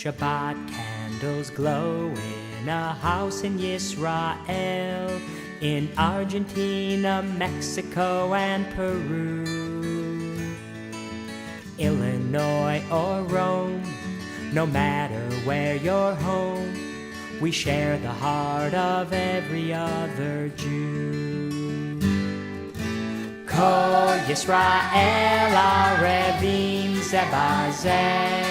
Shabbat candles glow in a house in Yisrael, in Argentina, Mexico, and Peru, Illinois or Rome. No matter where you're home, we share the heart of every other Jew. Kol Israel, Arevim, Ba-Zeh,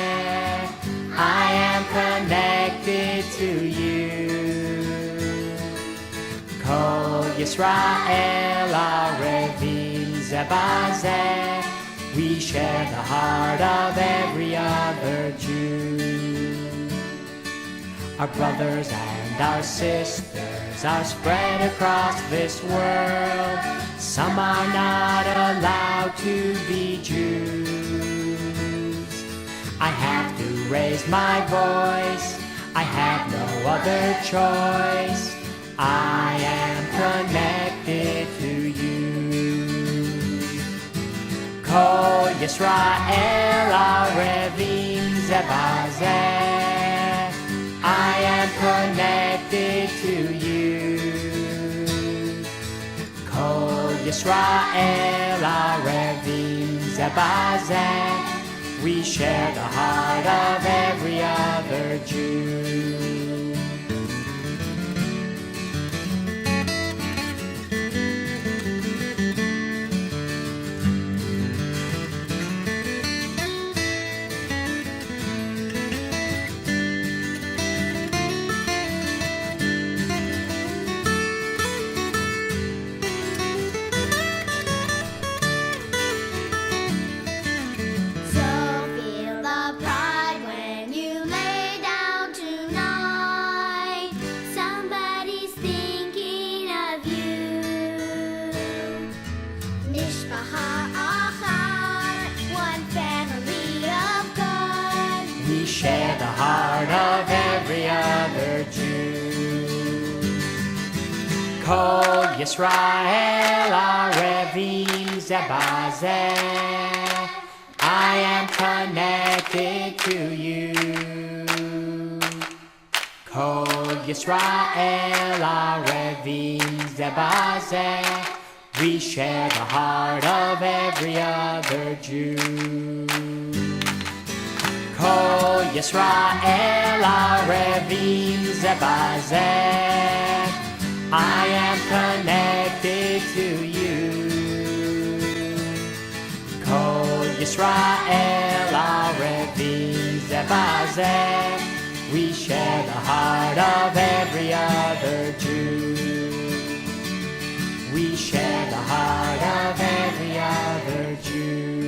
I am connected to you. Kol Israel, Arevim, Ba-Zeh, we share the heart of every other Jew. Our brothers and our sisters are spread across this world. Some are not allowed to be Jews. I have to raise my voice, I have no other choice. I am connected to you. Kol Israel, Arevim, Ba-Zeh, I am connected to you. Kol Yisrael, Arevim, Ba-Zeh, we share the heart of every other Jew. Mishpacha Achat, one family of God. We share the heart of every other Jew. Kol Yisrael, Arevim, Ba-Zeh, I am connected to you. Kol Yisrael, Arevim, Ba-Zeh, we share the heart of every other Jew. Kol Yisrael, Arevim, Ba-Zeh, I am connected to you. Kol Yisrael, Arevim, Ba-Zeh, we share the heart of every other Jew. We share the heart of every other Jew.